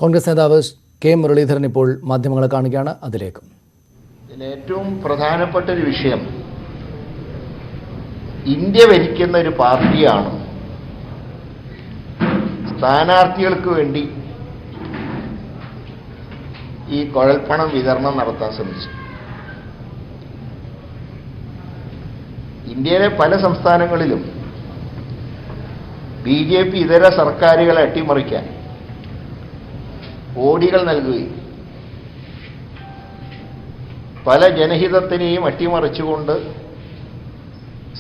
കോൺഗ്രസ് നേതാവ് കെ മുരളീധരൻ ഇപ്പോൾ മാധ്യമങ്ങളെ കാണുകയാണ്. അതിലേക്ക് ഏറ്റവും പ്രധാനപ്പെട്ട ഒരു വിഷയം, ഇന്ത്യ ഭരിക്കുന്ന ഒരു പാർട്ടിയാണ് സ്ഥാനാർത്ഥികൾക്ക് വേണ്ടി ഈ കുഴൽപ്പണം വിതരണം നടത്താൻ ശ്രമിച്ചു. ഇന്ത്യയിലെ പല സംസ്ഥാനങ്ങളിലും BJP ഇതര സർക്കാരുകളെ അട്ടിമറിക്കാൻ കോടികൾ നൽകുകയും പല ജനഹിതത്തിനെയും അട്ടിമറിച്ചുകൊണ്ട്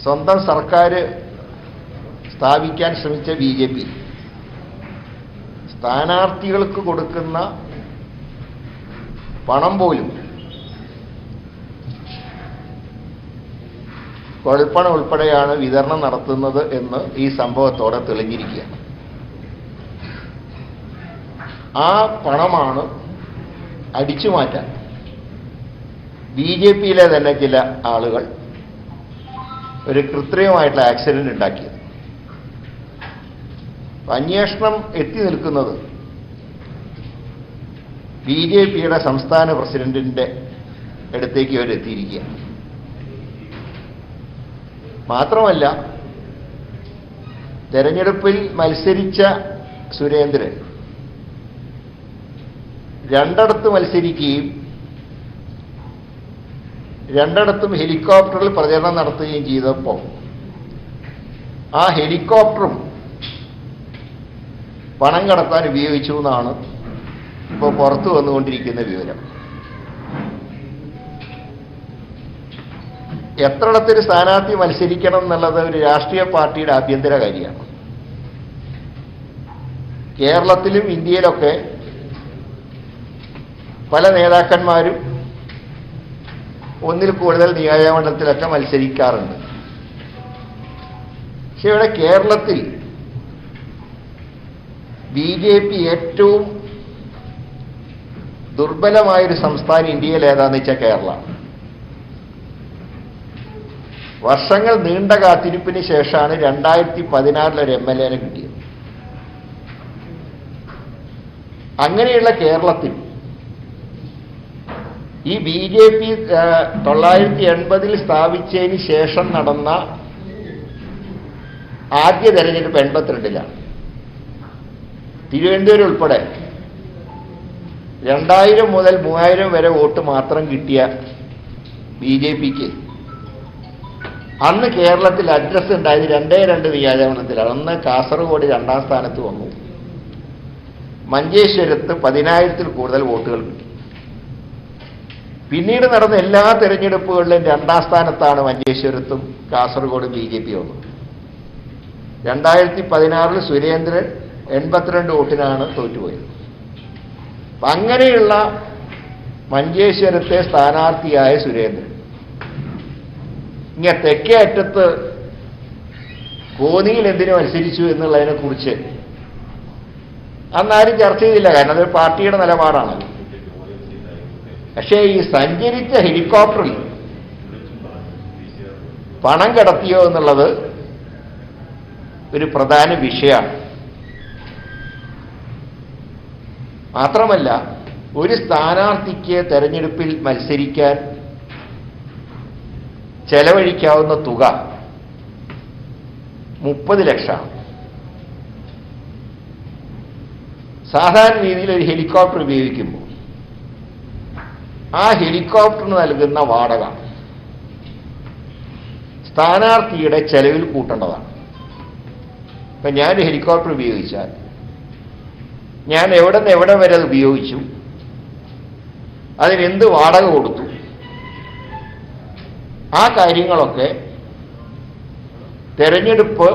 സ്വന്തം സർക്കാർ സ്ഥാപിക്കാൻ ശ്രമിച്ച BJP സ്ഥാനാർത്ഥികൾക്ക് കൊടുക്കുന്ന പണം പോലും കുഴൽപ്പണം ഉൾപ്പെടെയാണ് വിതരണം നടത്തുന്നത് എന്ന് ഈ സംഭവത്തോടെ തെളിഞ്ഞിരിക്കുകയാണ്. ആ പണമാണ് അടിച്ചു മാറ്റാൻ BJPയിലെ തന്നെ ചില ആളുകൾ ഒരു കൃത്രിമമായിട്ടുള്ള ആക്സിഡന്റ് ഉണ്ടാക്കിയത്. അന്വേഷണം എത്തി നിൽക്കുന്നത് BJPയുടെ സംസ്ഥാന പ്രസിഡന്റിന്റെ അടുത്തേക്ക് അവരെത്തിയിരിക്കുകയാണ്. മാത്രമല്ല, തെരഞ്ഞെടുപ്പിൽ മത്സരിച്ച സുരേന്ദ്രൻ രണ്ടിടത്ത് മത്സരിക്കുകയും രണ്ടിടത്തും ഹെലികോപ്റ്ററിൽ പ്രചരണം നടത്തുകയും ചെയ്തപ്പോൾ ആ ഹെലികോപ്റ്ററും പണം കടത്താൻ ഉപയോഗിച്ചു എന്നാണ് ഇപ്പോൾ പുറത്തു വന്നുകൊണ്ടിരിക്കുന്ന വിവരം. എത്രയിടത്തൊരു സ്ഥാനാർത്ഥി മത്സരിക്കണം എന്നുള്ളത് ഒരു രാഷ്ട്രീയ പാർട്ടിയുടെ ആഭ്യന്തര കാര്യമാണ്. കേരളത്തിലും ഇന്ത്യയിലൊക്കെ പല നേതാക്കന്മാരും ഒന്നിൽ കൂടുതൽ നിയോജകമണ്ഡലത്തിലൊക്കെ മത്സരിക്കാറുണ്ട്. പക്ഷെ ഇവിടെ കേരളത്തിൽ BJP ഏറ്റവും ദുർബലമായൊരു സംസ്ഥാനം ഇന്ത്യയിൽ ഏതാണെന്ന് വെച്ചാൽ കേരളമാണ്. വർഷങ്ങൾ നീണ്ട കാത്തിരിപ്പിന് ശേഷമാണ് 2016 ഒരു MLA കിട്ടിയത്. അങ്ങനെയുള്ള കേരളത്തിൽ ഈ BJP 1980 സ്ഥാപിച്ചതിന് ശേഷം നടന്ന ആദ്യ തെരഞ്ഞെടുപ്പ് 82-ലാണ്. തിരുവനന്തപുരം ഉൾപ്പെടെ 2000 മുതൽ 3000 വരെ വോട്ട് മാത്രം കിട്ടിയ BJPക്ക് അന്ന് കേരളത്തിൽ അഡ്രസ് ഉണ്ടായത് 2 നിയോജകമണ്ഡലത്തിലാണ്. ഒന്ന് കാസർഗോഡ് 2ാം സ്ഥാനത്ത് വന്നു, മഞ്ചേശ്വരത്ത് 10,000-ൽ കൂടുതൽ വോട്ടുകൾ കിട്ടി. പിന്നീട് നടന്ന എല്ലാ തെരഞ്ഞെടുപ്പുകളിലും 2ാം സ്ഥാനത്താണ് മഞ്ചേശ്വരത്തും കാസർഗോഡും BJP വന്നത്. 2016 സുരേന്ദ്രൻ 82 വോട്ടിനാണ് തോറ്റുപോയത്. അങ്ങനെയുള്ള മഞ്ചേശ്വരത്തെ സ്ഥാനാർത്ഥിയായ സുരേന്ദ്രൻ ഇങ്ങനെ തെക്കേ അറ്റത്ത് കോന്നിയിൽ എന്തിനു മത്സരിച്ചു എന്നുള്ളതിനെ കുറിച്ച് അന്നാരും ചർച്ച ചെയ്തില്ല, കാരണം അതൊരു പാർട്ടിയുടെ നിലപാടാണല്ലോ. പക്ഷേ ഈ സഞ്ചരിച്ച ഹെലികോപ്റ്ററിൽ പണം കടത്തിയോ എന്നുള്ളത് ഒരു പ്രധാന വിഷയമാണ്. മാത്രമല്ല, ഒരു സ്ഥാനാർത്ഥിക്ക് തെരഞ്ഞെടുപ്പിൽ മത്സരിക്കാൻ ചെലവഴിക്കാവുന്ന തുക 30 ലക്ഷമാണ്. സാധാരണ രീതിയിൽ ഒരു ഹെലികോപ്റ്റർ ഉപയോഗിക്കുമ്പോൾ ആ ഹെലികോപ്റ്ററിന് നൽകുന്ന വാടക സ്ഥാനാർത്ഥിയുടെ ചെലവിൽ കൂട്ടേണ്ടതാണ്. ഇപ്പം ഞാനൊരു ഹെലികോപ്റ്റർ ഉപയോഗിച്ചാൽ ഞാൻ എവിടെ നിന്ന് എവിടെ വരെ അത് ഉപയോഗിച്ചു, അതിനെന്ത് വാടക കൊടുത്തു, ആ കാര്യങ്ങളൊക്കെ തെരഞ്ഞെടുപ്പ്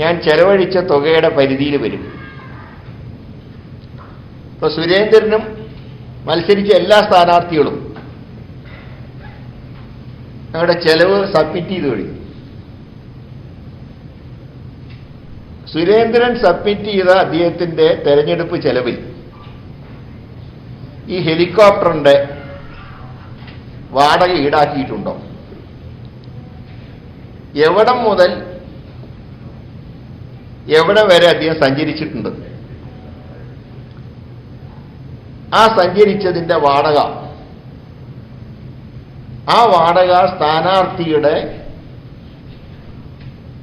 ഞാൻ ചെലവഴിച്ച തുകയുടെ പരിധിയിൽ വരും. ഇപ്പൊ സുരേന്ദ്രനും മത്സരിച്ച എല്ലാ സ്ഥാനാർത്ഥികളും ഞങ്ങളുടെ ചെലവ് സബ്മിറ്റ് ചെയ്ത് കഴിഞ്ഞു. സുരേന്ദ്രൻ സബ്മിറ്റ് ചെയ്ത അദ്ദേഹത്തിന്റെ തെരഞ്ഞെടുപ്പ് ചെലവിൽ ഈ ഹെലികോപ്റ്ററിന്റെ വാടക ഈടാക്കിയിട്ടുണ്ടോ? എവിടം മുതൽ എവിടെ വരെ അദ്ദേഹം സഞ്ചരിച്ചിട്ടുണ്ട് ആ സഞ്ചരിച്ചതിൻ്റെ വാടക, ആ വാടക സ്ഥാനാർത്ഥിയുടെ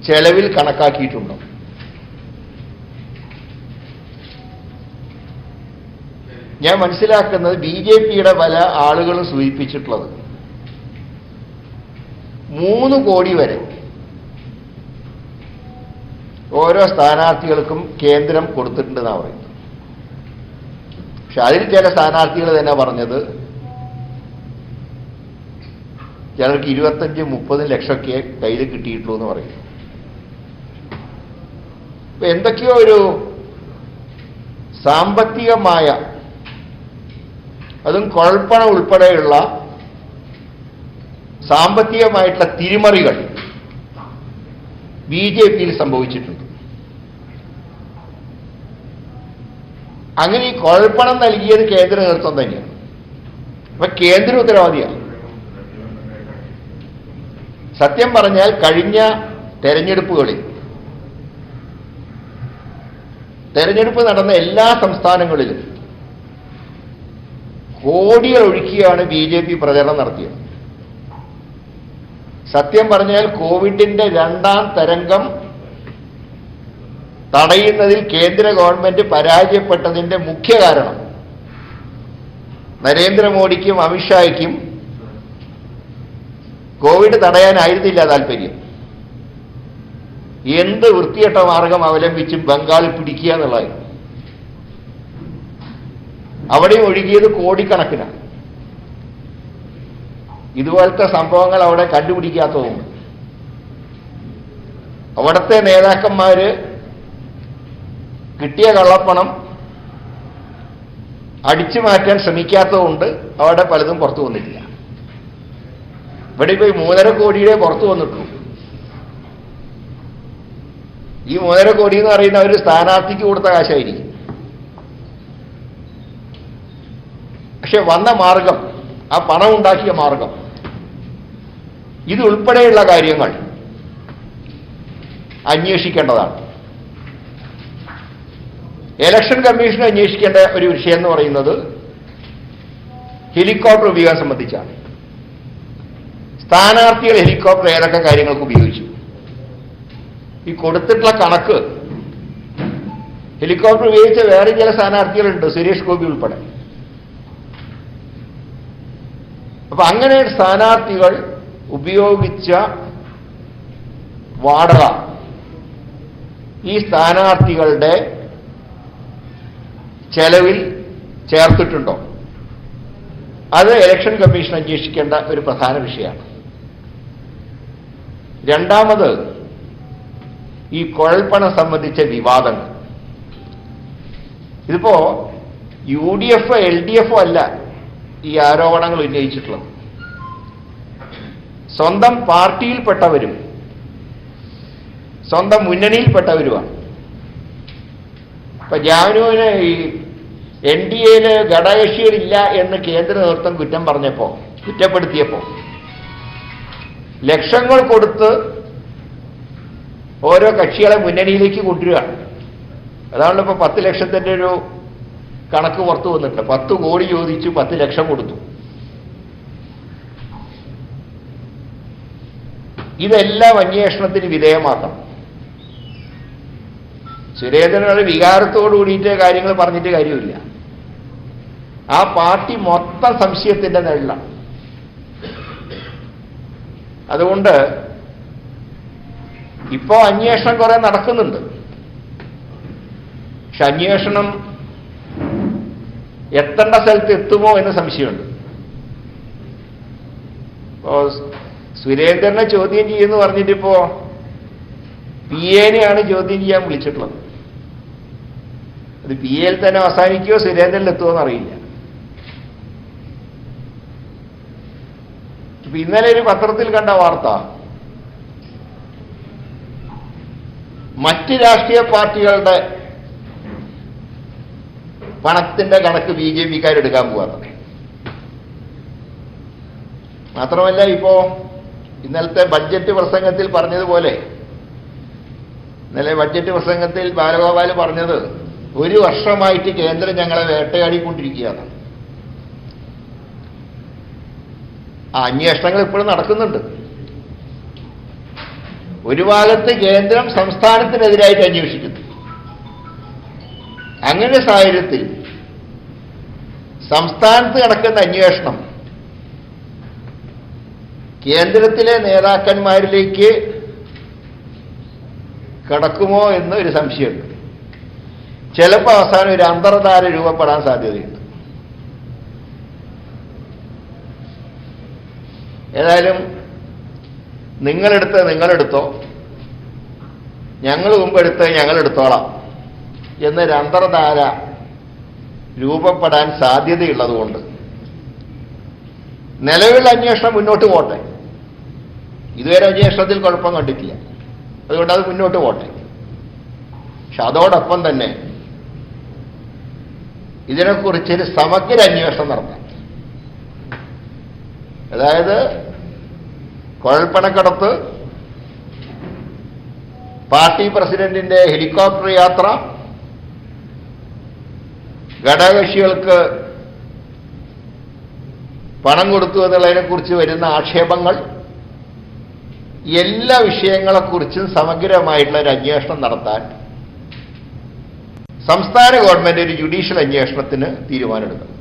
ചെലവിൽ കണക്കാക്കിയിട്ടുണ്ടോ? ഞാൻ മനസ്സിലാക്കുന്നത് BJP-യുടെ പല ആളുകളും സൂചിപ്പിച്ചിട്ടുള്ളത് 3 കോടി വരെ ഓരോ സ്ഥാനാർത്ഥികൾക്കും കേന്ദ്രം കൊടുത്തിട്ടുണ്ടെന്നാണ് പറയുന്നത്. പക്ഷെ അതിൽ ചില സ്ഥാനാർത്ഥികൾ തന്നെ പറഞ്ഞത് ചിലർക്ക് 25-30 ലക്ഷമൊക്കെ കയ്യിൽ കിട്ടിയിട്ടുള്ളൂ എന്ന് പറയുന്നു. അപ്പൊ എന്തൊക്കെയോ ഒരു സാമ്പത്തികമായ, അതും കുഴൽപ്പണം ഉൾപ്പെടെയുള്ള സാമ്പത്തികമായിട്ടുള്ള തിരിമറികൾ BJP-യിൽ സംഭവിച്ചിട്ടുണ്ട്. അങ്ങനെ ഈ കുഴൽപ്പണം നൽകിയത് കേന്ദ്ര നേതൃത്വം തന്നെയാണ്. അപ്പൊ കേന്ദ്ര ഉത്തരവാദിയാണ്. സത്യം പറഞ്ഞാൽ കഴിഞ്ഞ തെരഞ്ഞെടുപ്പ് നടന്ന എല്ലാ സംസ്ഥാനങ്ങളിലും കോടികൾ ഒഴുക്കിയാണ് BJP പ്രചരണം നടത്തിയത്. സത്യം പറഞ്ഞാൽ കോവിഡിന്റെ 2ാം തരംഗം തടയുന്നതിൽ കേന്ദ്ര ഗവൺമെന്റ് പരാജയപ്പെട്ടതിന്റെ മുഖ്യ കാരണം നരേന്ദ്രമോദിക്കും അമിത്ഷായ്ക്കും കോവിഡ് തടയാനായിരുന്നില്ല താല്പര്യം. എന്ത് വൃത്തികെട്ട മാർഗം അവലംബിച്ചും ബംഗാൾ പിടിക്കുക എന്നുള്ളതായിരുന്നു. അവിടെ ഒഴുകിയത് കോടിക്കണക്കിനാണ്. ഇതുപോലത്തെ സംഭവങ്ങൾ അവിടെ കണ്ടുപിടിക്കാത്തതുകൊണ്ട് അവിടുത്തെ നേതാക്കന്മാര് കിട്ടിയ കള്ളപ്പണം അടിച്ചു മാറ്റാൻ ശ്രമിക്കാത്തതുകൊണ്ട് അവിടെ പലതും പുറത്തു വന്നിട്ടില്ല. ഇവിടെ ഇപ്പോൾ 3.5 കോടിയുടെ പുറത്തു വന്നിട്ടുള്ളൂ. ഈ 3.5 കോടി എന്ന് പറയുന്ന ഒരു സ്ഥാനാർത്ഥിക്ക് കൊടുത്ത കാശായിരിക്കും. പക്ഷെ വന്ന മാർഗം, ആ പണം ഉണ്ടാക്കിയ മാർഗം, ഇതുൾപ്പെടെയുള്ള കാര്യങ്ങൾ അന്വേഷിക്കേണ്ടതാണ്. ഇലക്ഷൻ കമ്മീഷൻ അന്വേഷിക്കേണ്ട ഒരു വിഷയം എന്ന് പറയുന്നത് ഹെലികോപ്റ്റർ ഉപയോഗം സംബന്ധിച്ചാണ്. സ്ഥാനാർത്ഥികൾ ഹെലികോപ്റ്റർ ഏതൊക്കെ കാര്യങ്ങൾക്ക് ഉപയോഗിച്ചു? ഈ കൊടുത്തിട്ടുള്ള കണക്ക്, ഹെലികോപ്റ്റർ ഉപയോഗിച്ച വേറെ ചില സ്ഥാനാർത്ഥികളുണ്ട്, സുരേഷ് ഗോപി ഉൾപ്പെടെ. അപ്പൊ അങ്ങനെ സ്ഥാനാർത്ഥികൾ ഉപയോഗിച്ച വാടക ഈ സ്ഥാനാർത്ഥികളുടെ ചെലവിൽ ചേർത്തിട്ടുണ്ടോ? അത് ഇലക്ഷൻ കമ്മീഷൻ അന്വേഷിക്കേണ്ട ഒരു പ്രധാന വിഷയമാണ്. രണ്ടാമത്, ഈ കുഴൽപ്പണം സംബന്ധിച്ച വിവാദങ്ങൾ. ഇതിപ്പോ UDF LDF അല്ല ഈ ആരോപണങ്ങൾ ഉന്നയിച്ചിട്ടുള്ളത്. സ്വന്തം പാർട്ടിയിൽപ്പെട്ടവരും സ്വന്തം മുന്നണിയിൽപ്പെട്ടവരുമാണ്. ഇപ്പൊ ജാനുവിന് ഈ NDA-യിൽ ഘടകകക്ഷികളില്ല എന്ന് കേന്ദ്ര നേതൃത്വം കുറ്റപ്പെടുത്തിയപ്പോ ലക്ഷങ്ങൾ കൊടുത്ത് ഓരോ കക്ഷികളെ മുന്നണിയിലേക്ക് കൊണ്ടുവരികയാണ്. അതാണ് ഇപ്പോൾ 10 ലക്ഷത്തിൻ്റെ ഒരു കണക്ക് പുറത്തു വന്നിട്ടുണ്ട്. 10 കോടി ചോദിച്ചു, 10 ലക്ഷം കൊടുത്തു. ഇതെല്ലാം അന്വേഷണത്തിന് വിധേയമാക്കണം. സുരേന്ദ്രനൊരു വികാരത്തോടു കൂടിയിട്ട് കാര്യങ്ങൾ പറഞ്ഞിട്ട് കാര്യമില്ല. ആ പാർട്ടി മൊത്തം സംശയത്തിന്റെ നിഴലാണ്. അതുകൊണ്ട് ഇപ്പോ അന്വേഷണം കുറെ നടക്കുന്നുണ്ട്. പക്ഷെ അന്വേഷണം എത്തേണ്ട സ്ഥലത്ത് എത്തുമോ എന്ന് സംശയമുണ്ട്. സുരേന്ദ്രനെ ചോദ്യം ചെയ്യുമെന്ന് പറഞ്ഞിട്ടിപ്പോ PA-നെയാണ് ചോദ്യം ചെയ്യാൻ വിളിച്ചിട്ടുള്ളത്. അത് PA-യിൽ തന്നെ അവസാനിക്കുകയോ സുരേന്ദ്രനിൽ എത്തുമോ എന്നറിയില്ല. ഇപ്പൊ ഇന്നലെ ഒരു പത്രത്തിൽ കണ്ട വാർത്ത, മറ്റ് രാഷ്ട്രീയ പാർട്ടികളുടെ പണത്തിന്റെ കണക്ക് BJP-ക്കാരെടുക്കാൻ പോകാറുണ്ട്. മാത്രമല്ല, ഇപ്പോ ഇന്നലത്തെ ബഡ്ജറ്റ് പ്രസംഗത്തിൽ പറഞ്ഞതുപോലെ, ഇന്നലെ ബഡ്ജറ്റ് പ്രസംഗത്തിൽ ബാലഗോപാൽ പറഞ്ഞത് 1 വർഷമായിട്ട് കേന്ദ്രം ഞങ്ങളെ വേട്ടയാടിക്കൊണ്ടിരിക്കുകയാണ്. ആ അന്വേഷണങ്ങൾ ഇപ്പോഴും നടക്കുന്നുണ്ട്. ഒരു ഭാഗത്ത് കേന്ദ്രം സംസ്ഥാനത്തിനെതിരായിട്ട് അന്വേഷിക്കുന്നു. അങ്ങനെ സാഹചര്യത്തിൽ സംസ്ഥാനത്ത് നടക്കുന്ന അന്വേഷണം കേന്ദ്രത്തിലെ നേതാക്കന്മാരിലേക്ക് കടക്കുമോ എന്ന് ഒരു സംശയമുണ്ട്. ചിലപ്പോൾ അവസാനം ഒരു അന്തർധാര രൂപപ്പെടാൻ സാധ്യതയുണ്ട്. ഏതായാലും നിങ്ങളെടുത്തോ, ഞങ്ങൾ മുമ്പെടുത്ത് ഞങ്ങളെടുത്തോളാം എന്നൊരു അന്തർധാര രൂപപ്പെടാൻ സാധ്യതയുള്ളതുകൊണ്ട് നിലവിലുള്ള അന്വേഷണം മുന്നോട്ട് പോട്ടെ. ഇതുവരെ അന്വേഷണത്തിൽ കുഴപ്പം കണ്ടിട്ടില്ല, അതുകൊണ്ട് അത് മുന്നോട്ട് പോട്ടെ. പക്ഷെ അതോടൊപ്പം തന്നെ ഇതിനെക്കുറിച്ചൊരു സമഗ്ര അന്വേഷണം നടത്താം. അതായത് കുഴൽപ്പണക്കടത്ത്, പാർട്ടി പ്രസിഡന്റിന്റെ ഹെലികോപ്റ്റർ യാത്ര, ഘടകകക്ഷികൾക്ക് പണം കൊടുത്തു എന്നുള്ളതിനെക്കുറിച്ച് വരുന്ന ആക്ഷേപങ്ങൾ, എല്ലാ വിഷയങ്ങളെക്കുറിച്ചും സമഗ്രമായിട്ടുള്ള ഒരു അന്വേഷണം നടത്താൻ സംസ്ഥാന ഗവൺമെന്റ് ഒരു ജുഡീഷ്യൽ അന്വേഷണത്തിന് തീരുമാനമെടുക്കണം.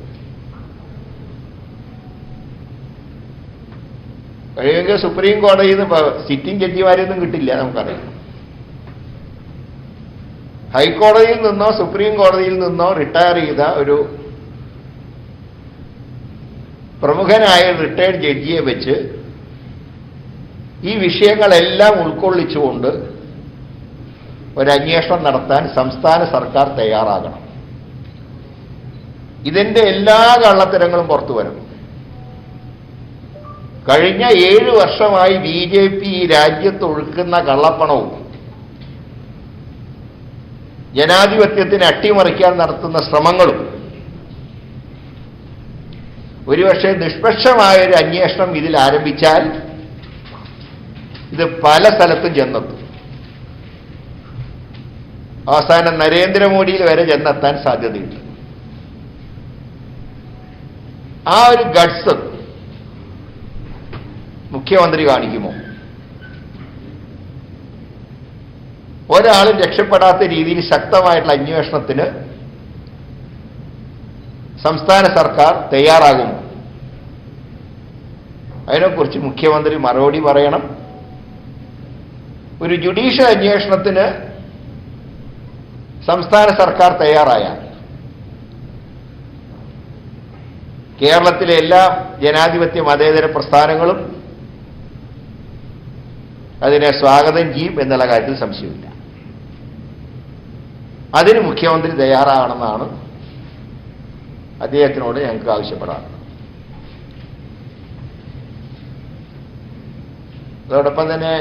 കഴിയുമെങ്കിൽ സുപ്രീം കോടതിയിൽ നിന്ന് സിറ്റിംഗ് ജഡ്ജിമാരെയൊന്നും കിട്ടില്ല, നമുക്കറിയാം. ഹൈക്കോടതിയിൽ നിന്നോ സുപ്രീം കോടതിയിൽ നിന്നോ റിട്ടയർ ചെയ്ത ഒരു പ്രമുഖനായ റിട്ടയർഡ് ജഡ്ജിയെ വെച്ച് ഈ വിഷയങ്ങളെല്ലാം ഉൾക്കൊള്ളിച്ചുകൊണ്ട് ഒരന്വേഷണം നടത്താൻ സംസ്ഥാന സർക്കാർ തയ്യാറാകണം. ഇതിന്റെ എല്ലാ കള്ളത്തരങ്ങളും പുറത്തു വരും. കഴിഞ്ഞ 7 വർഷമായി BJP ഈ രാജ്യത്ത് ഒഴുക്കുന്ന കള്ളപ്പണവും ജനാധിപത്യത്തിന് അട്ടിമറിക്കാൻ നടത്തുന്ന ശ്രമങ്ങളും ഒരുപക്ഷെ നിഷ്പക്ഷമായൊരു അന്വേഷണം ഇതിൽ ആരംഭിച്ചാൽ ഇത് പല സ്ഥലത്തും ചെന്നെത്തും. അവസാനം നരേന്ദ്രമോദിയിൽ വരെ ചെന്നെത്താൻ സാധ്യതയുണ്ട്. ആ ഒരു ഗഡ്സ് മുഖ്യമന്ത്രി കാണിക്കുമോ? ഒരാളും രക്ഷപ്പെടാത്ത രീതിയിൽ ശക്തമായിട്ടുള്ള അന്വേഷണത്തിന് സംസ്ഥാന സർക്കാർ തയ്യാറാകുമോ? അതിനെക്കുറിച്ച് മുഖ്യമന്ത്രി മറുപടി പറയണം. ഒരു ജുഡീഷ്യൽ അന്വേഷണത്തിന് സംസ്ഥാന സർക്കാർ തയ്യാറായാൽ കേരളത്തിലെ എല്ലാ ജനാധിപത്യ മതേതര പ്രസ്ഥാനങ്ങളും അതിനെ സ്വാഗതം ചെയ്യും എന്നുള്ള കാര്യത്തിൽ സംശയമില്ല. അതിന് മുഖ്യമന്ത്രി തയ്യാറാകണമെന്നാണ് അദ്ദേഹത്തിനോട് ഞങ്ങൾക്ക് ആവശ്യപ്പെടാറ്. അതോടൊപ്പം തന്നെ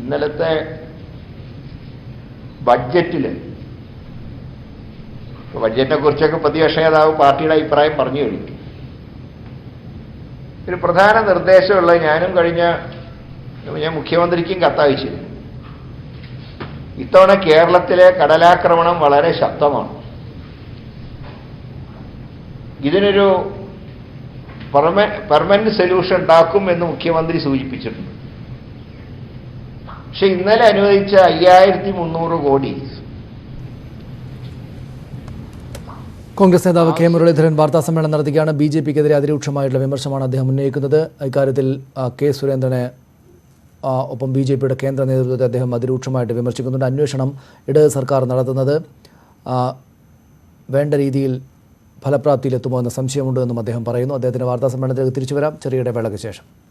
ഇന്നലത്തെ ബഡ്ജറ്റിനെ കുറിച്ചൊക്കെ പ്രതിപക്ഷ നേതാവ് പാർട്ടിയുടെ അഭിപ്രായം പറഞ്ഞു കഴിഞ്ഞു. ഒരു പ്രധാന നിർദ്ദേശമുള്ളത് ഞാൻ മുഖ്യമന്ത്രിക്കും കത്തയച്ചിരുന്നു. ഇത്തവണ കേരളത്തിലെ കടലാക്രമണം വളരെ ശക്തമാണ്. ഇതിനൊരു പെർമനന്റ് സൊല്യൂഷൻ ഉണ്ടാക്കും എന്ന് മുഖ്യമന്ത്രി സൂചിപ്പിച്ചിട്ടുണ്ട്. പക്ഷെ ഇന്നലെ അനുവദിച്ച 5300 കോടി കോൺഗ്രസ് നേതാവ് കെ മുരളീധരൻ വാർത്താ സമ്മേളനം നടത്തുകയാണ്. BJPക്കെതിരെ അതിരൂക്ഷമായിട്ടുള്ള വിമർശനമാണ് അദ്ദേഹം ഉന്നയിക്കുന്നത്. ഇക്കാര്യത്തിൽ കെ സുരേന്ദ്രനെ ഒപ്പം BJPയുടെ കേന്ദ്ര നേതൃത്വത്തെ അദ്ദേഹം അതിരൂക്ഷമായിട്ട് വിമർശിക്കുന്നുണ്ട്. അന്വേഷണം ഇടത് സർക്കാർ നടത്തുന്നത് വേണ്ട രീതിയിൽ ഫലപ്രാപ്തിയിലെത്തുമോ എന്ന സംശയമുണ്ട് എന്നും അദ്ദേഹം പറയുന്നു. അദ്ദേഹത്തിൻ്റെ വാർത്താ സമ്മേളനത്തിലേക്ക് തിരിച്ചു വരാം ചെറിയ ഇടവേളയ്ക്ക് ശേഷം.